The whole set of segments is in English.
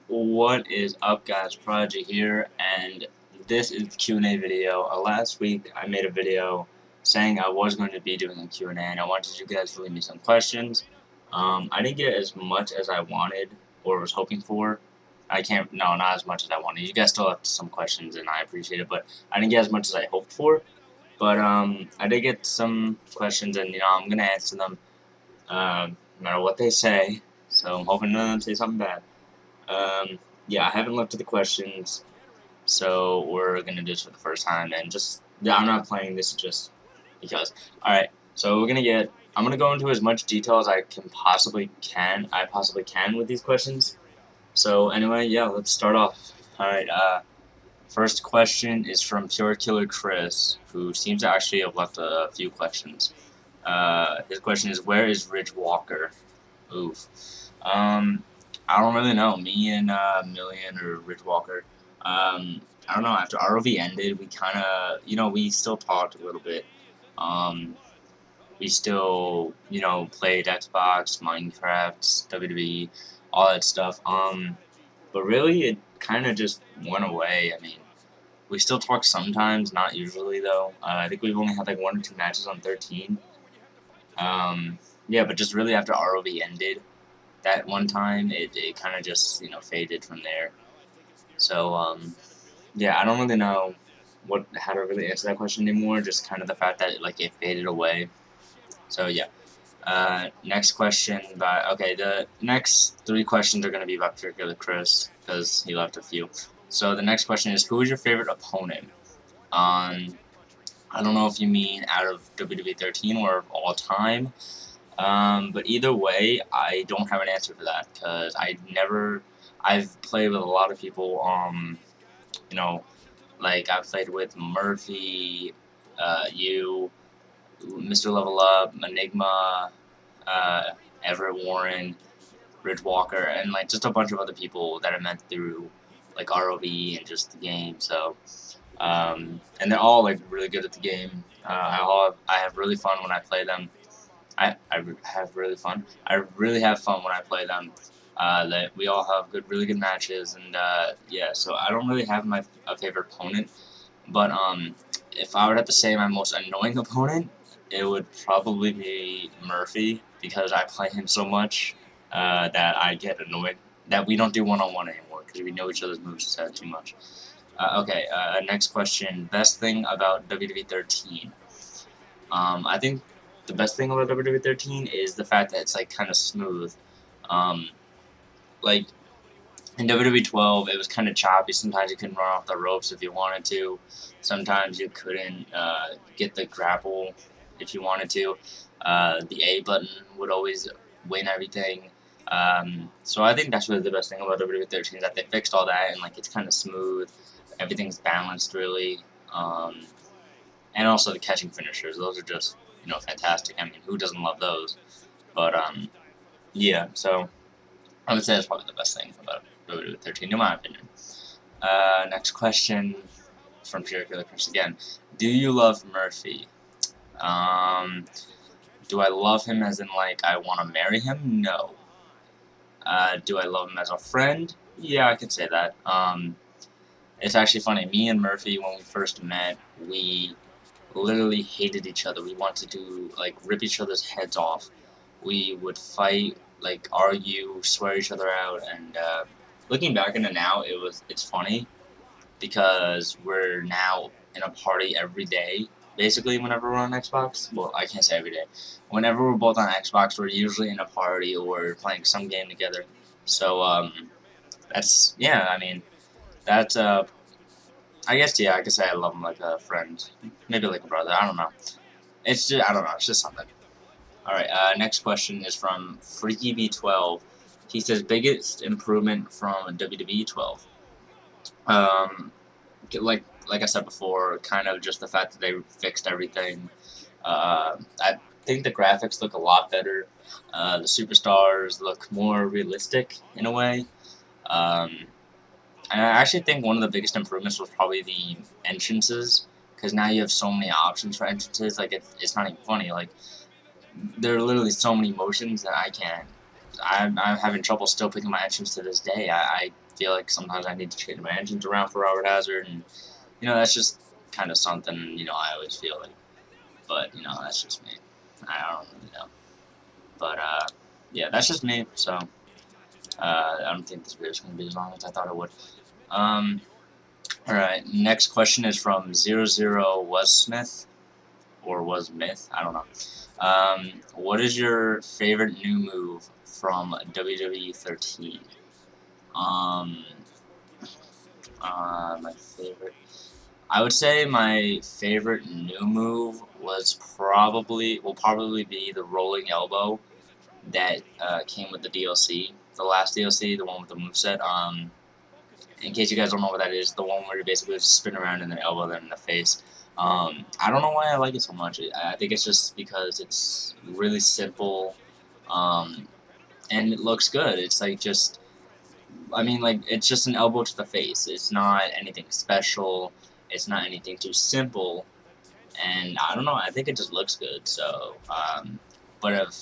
What is up, guys? Prodigy here, and this is the Q&A video. Last week, I made a video saying I was going to be doing a Q&A, and I wanted you guys to leave me some questions. I didn't get as much as I wanted or was hoping for. No, not as much as I wanted. You guys still left some questions, and I appreciate it, but I didn't get as much as I hoped for. But I did get some questions, and I'm gonna answer them, no matter what they say. So I'm hoping none of them say something bad. Yeah, I haven't looked at the questions, so we're gonna do this for the first time, and I'm not playing this just because. All right, so I'm gonna go into as much detail as I possibly can with these questions. So anyway, yeah, let's start off. All right, first question is from Pure Killer Chris, who seems to actually have left a few questions. His question is, where is Ridge Walker? Oof. I don't really know. Me and Million or Ridge Walker. I don't know. After ROV ended, we kind of, we still talked a little bit. We still, played Xbox, Minecraft, WWE, all that stuff. But really, it kind of just went away. I mean, we still talk sometimes, not usually though. I think we've only had like 1 or 2 matches on 13. Yeah, but just really after ROV ended, that one time, it kind of just, faded from there. So, yeah, I don't really know how to really answer that question anymore, just kind of the fact that, like, it faded away. So, yeah. Next question, the next 3 questions are going to be about particular Chris, because he left a few. So, the next question is, who is your favorite opponent? I don't know if you mean out of WWE 13 or of all time. But either way, I don't have an answer for that because I've played with a lot of people. Like I've played with Murphy, you, Mr. Level Up, Enigma, uh, Everett Warren, Ridge Walker, and like just a bunch of other people that I met through like ROV and just the game. So, and they're all like really good at the game. I have really fun when I play them. I have really fun. I really have fun when I play them. That we all have really good matches, and yeah. So I don't really have a favorite opponent, but if I would have to say my most annoying opponent, it would probably be Murphy because I play him so much that I get annoyed that we don't do one-on-one anymore because we know each other's moves too much. Okay. Next question. Best thing about WWE 13. I think the best thing about WWE 13 is the fact that it's like kind of smooth. Um, like in WWE 12, it was kind of choppy. Sometimes you couldn't run off the ropes if you wanted to. Sometimes you couldn't get the grapple if you wanted to. The A button would always win everything. So I think that's really the best thing about WWE 13 is that they fixed all that and like it's kind of smooth. Everything's balanced really. And also the catching finishers. Those are just, fantastic. I mean, who doesn't love those? But, yeah, so I would say that's probably the best thing about WWE 13, in my opinion. Next question from Pure Killer Chris again. Do you love Murphy? Do I love him as in, like, I want to marry him? No. Do I love him as a friend? Yeah, I could say that. It's actually funny. Me and Murphy, when we first met, we literally hated each other. We wanted to like rip each other's heads off. We would fight, like argue, swear each other out, and looking back on it now, it's funny because we're now in a party every day. Basically, whenever we're on Xbox, well, I can't say every day. Whenever we're both on Xbox, we're usually in a party or playing some game together. So that's yeah. I mean, that's I guess yeah, I could say I love him like a friend, maybe like a brother. I don't know. It's just I don't know. It's just something. All right. Next question is from Freaky B12. He says biggest improvement from WWE 12. Like I said before, kind of just the fact that they fixed everything. I think the graphics look a lot better. The superstars look more realistic in a way. And I actually think one of the biggest improvements was probably the entrances, because now you have so many options for entrances. Like it's not even funny. Like there are literally so many motions that I can't. I'm having trouble still picking my entrance to this day. I feel like sometimes I need to change my engines around for Robert Hazard, and that's just kind of something I always feel like. But that's just me. I don't really know. But yeah, that's just me. So I don't think this video is going to be as long as I thought it would. Alright, next question is from 00 Was Smith, or Was Myth, I don't know. What is your favorite new move from WWE 13? My favorite, I would say my favorite new move will probably be the rolling elbow that came with the DLC, the last DLC, the one with the moveset. In case you guys don't know what that is, the one where you basically just spin around and then elbow them in the face. I don't know why I like it so much. I think it's just because it's really simple, and it looks good. It's like it's just an elbow to the face. It's not anything special. It's not anything too simple. And I don't know, I think it just looks good. So, but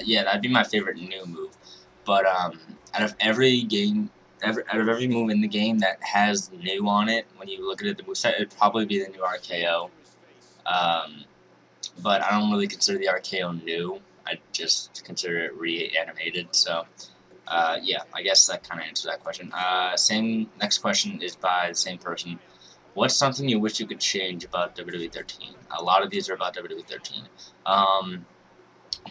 yeah, that'd be my favorite new move. But out of every move in the game that has new on it, when you look at it, the moveset, it'd probably be the new RKO. But I don't really consider the RKO new. I just consider it reanimated. So, yeah, I guess that kind of answers that question. Next question is by the same person. What's something you wish you could change about WWE 13? A lot of these are about WWE 13.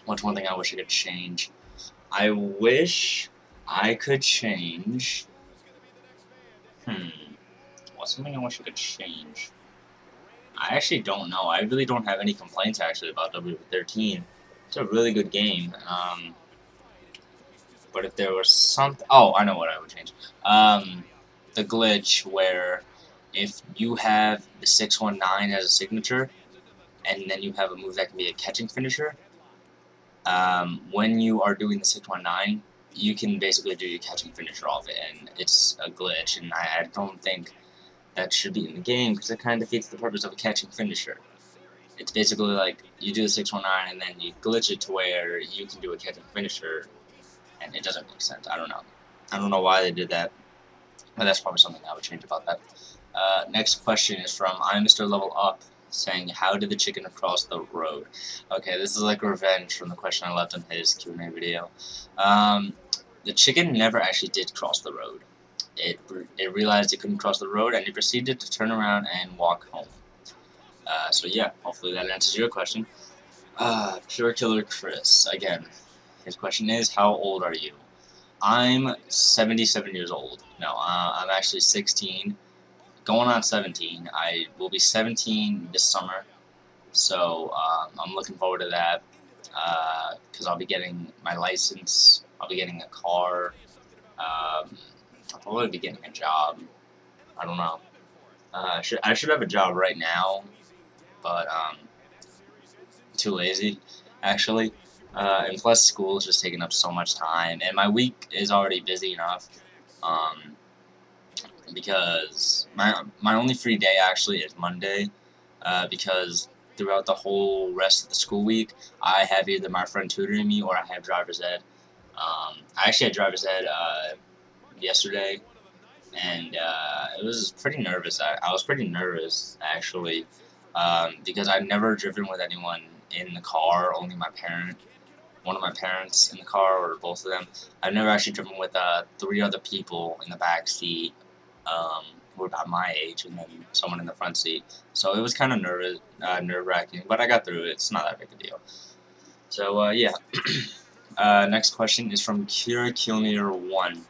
What's one thing I wish I could change? I wish I could change... What's something I wish I could change? I actually don't know. I really don't have any complaints, actually, about WWE 13. It's a really good game. But if there was something... Oh, I know what I would change. The glitch where if you have the 619 as a signature, and then you have a move that can be a catching finisher, when you are doing the 619, you can basically do your catching finisher off it, and it's a glitch, and I don't think that should be in the game, because it kind of defeats the purpose of a catching finisher. It's basically like, you do the 619, and then you glitch it to where you can do a catching finisher, and it doesn't make sense. I don't know. I don't know why they did that, but that's probably something I would change about that. Next question is from I'm Mr. Level Up, saying, how did the chicken cross the road? Okay, this is like revenge from the question I left in his Q&A video. The chicken never actually did cross the road. It realized it couldn't cross the road, and it proceeded to turn around and walk home. So yeah, hopefully that answers your question. Pure Killer Chris, again, his question is, how old are you? I'm 77 years old. No, I'm actually 16. Going on 17. I will be 17 this summer, so I'm looking forward to that, because I'll be getting my license, I'll be getting a car, I'll probably be getting a job. I don't know. I should have a job right now, but too lazy, actually. And plus school is just taking up so much time, and my week is already busy enough. Because my only free day actually is Monday, because throughout the whole rest of the school week, I have either my friend tutoring me or I have driver's ed. I actually had driver's ed yesterday, and it was pretty nervous. I was pretty nervous, actually, because I'd never driven with anyone in the car, only one of my parents in the car, or both of them. I've never actually driven with 3 other people in the back seat, who were about my age, and then someone in the front seat. So it was kind of nerve-wracking, but I got through it. It's not that big a deal. So, yeah. Next question is from Kira Kilmer 1.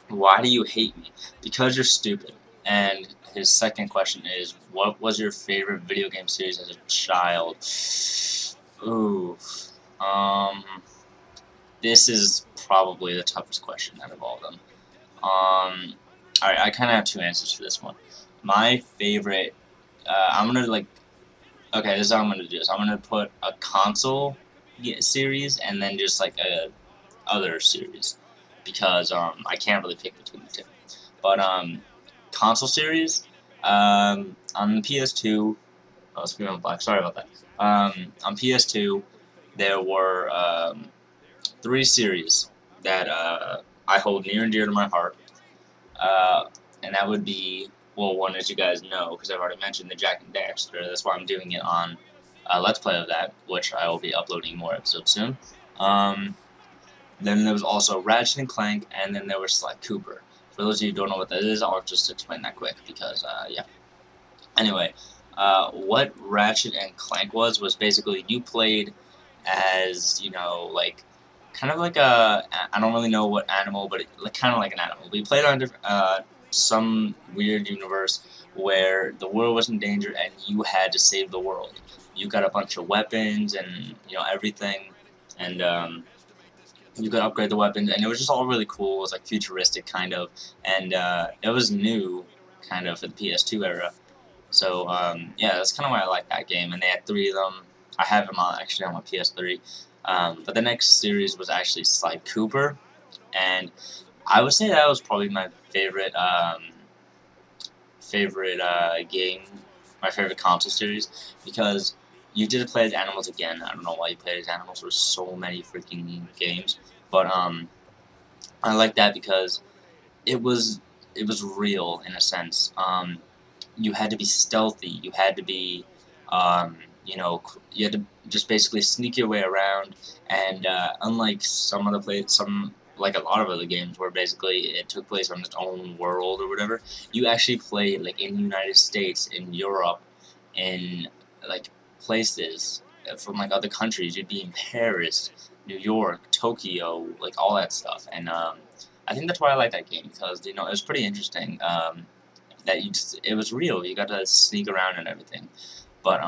Why do you hate me? Because you're stupid. And his second question is, what was your favorite video game series as a child? Ooh. This is probably the toughest question out of all of them. Alright, I kind of have 2 answers for this one. My favorite, I'm gonna okay, this is how I'm gonna do this. I'm gonna put a console series and then just like a other series, because I can't really pick between the 2. But console series, on the PS2, oh, screen on black, sorry about that. On PS2, there were 3 series that I hold near and dear to my heart. Uh, and that would be, well, one, as you guys know, because I've already mentioned, the Jak and Daxter. That's why I'm doing it on Let's Play of that, which I will be uploading more episodes soon. Then there was also Ratchet and Clank, and then there was Sly Cooper. For those of you who don't know what that is, I'll just explain that quick, because, yeah. Anyway, what Ratchet and Clank was basically you played as, you know, like, kind of like a, I don't really know what animal, but kind of like an animal. We played on some weird universe where the world was in danger and you had to save the world. You got a bunch of weapons and, you know, everything, and, you could upgrade the weapons, and it was just all really cool. It was like futuristic, kind of, and it was new, kind of, for the PS2 era. So, yeah, that's kind of why I like that game, and they had 3 of them. I have them actually on my PS3. But the next series was actually Sly Cooper, and I would say that was probably my favorite, game, my favorite console series, because you did play as animals again. I don't know why you played as animals. There were so many freaking games, but, I like that because it was, real in a sense. You had to be stealthy. You had to be, you know, you had to just basically sneak your way around. And unlike like a lot of other games where basically it took place on its own world or whatever, you actually played like in the United States, in Europe, in like places from like other countries. You'd be in Paris, New York, Tokyo, like all that stuff. And I think that's why I like that game, because you know it was pretty interesting. That it was real. You got to sneak around and everything. But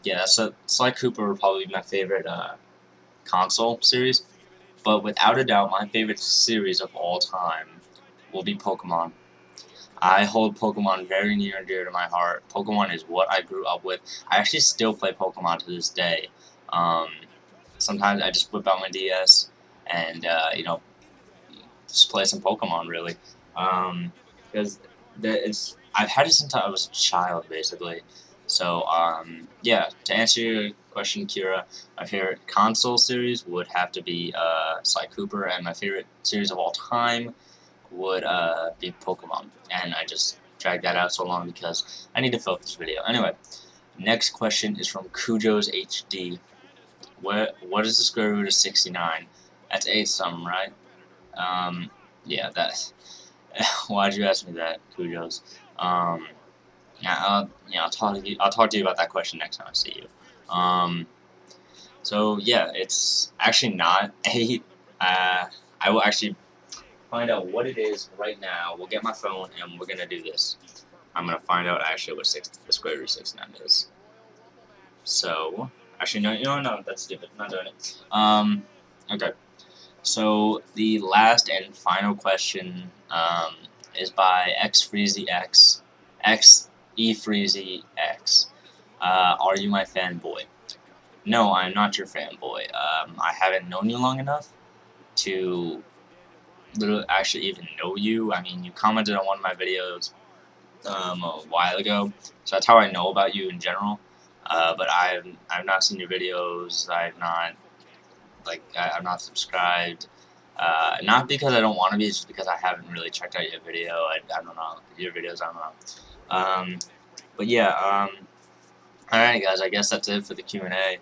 yeah, so Sly Cooper would probably be my favorite console series. But without a doubt, my favorite series of all time will be Pokemon. I hold Pokemon very near and dear to my heart. Pokemon is what I grew up with. I actually still play Pokemon to this day. Um, Sometimes I just whip out my DS and you know, just play some Pokemon, really. Because I've had it since I was a child, basically. So yeah, to answer your question, Kira, my favorite console series would have to be Sly Cooper, and my favorite series of all time would be Pokemon. And I just dragged that out so long because I need to film this video. Anyway, next question is from Cujo's HD. What is the square root of 69? That's 8 something, right? Yeah, that's. Why'd you ask me that, Kujos? Yeah, I'll talk to you. I'll talk to you about that question next time I see you. So yeah, it's actually not 8. I will actually find out what it is right now. We'll get my phone and we're gonna do this. I'm gonna find out actually what the square root of 69 is. So actually, no, that's stupid. I'm not doing it. Okay. So the last and final question is by XFreezyX, XEFreezyX. Are you my fanboy? No, I'm not your fanboy. I haven't known you long enough to literally actually even know you. I mean, you commented on one of my videos a while ago, so that's how I know about you in general. But I've not seen your videos. I've not subscribed. Not because I don't want to be, it's just because I haven't really checked out your video. I don't know. Your videos, I don't know. But yeah, alright guys, I guess that's it for the Q&A.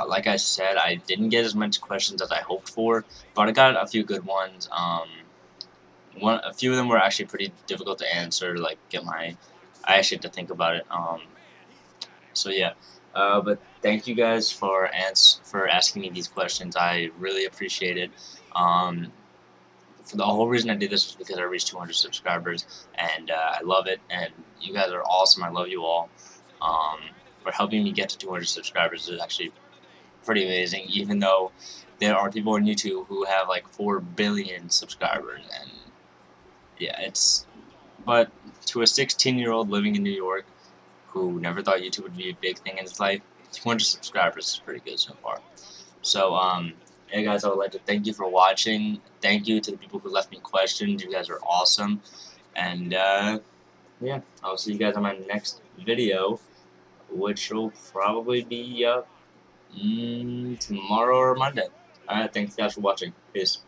Like I said, I didn't get as much questions as I hoped for, but I got a few good ones. A few of them were actually pretty difficult to answer, like I actually had to think about it. So yeah, but thank you guys for asking me these questions. I really appreciate it. For the whole reason I did this was because I reached 200 subscribers, and I love it. And you guys are awesome. I love you all. For helping me get to 200 subscribers is actually pretty amazing. Even though there are people on YouTube who have like 4 billion subscribers, and yeah, but to a 16-year-old living in New York who never thought YouTube would be a big thing in his life, 200 subscribers is pretty good so far. So, hey guys, I would like to thank you for watching. Thank you to the people who left me questions. You guys are awesome. And, yeah, I'll see you guys on my next video, which will probably be up tomorrow or Monday. Alright, thanks guys for watching. Peace.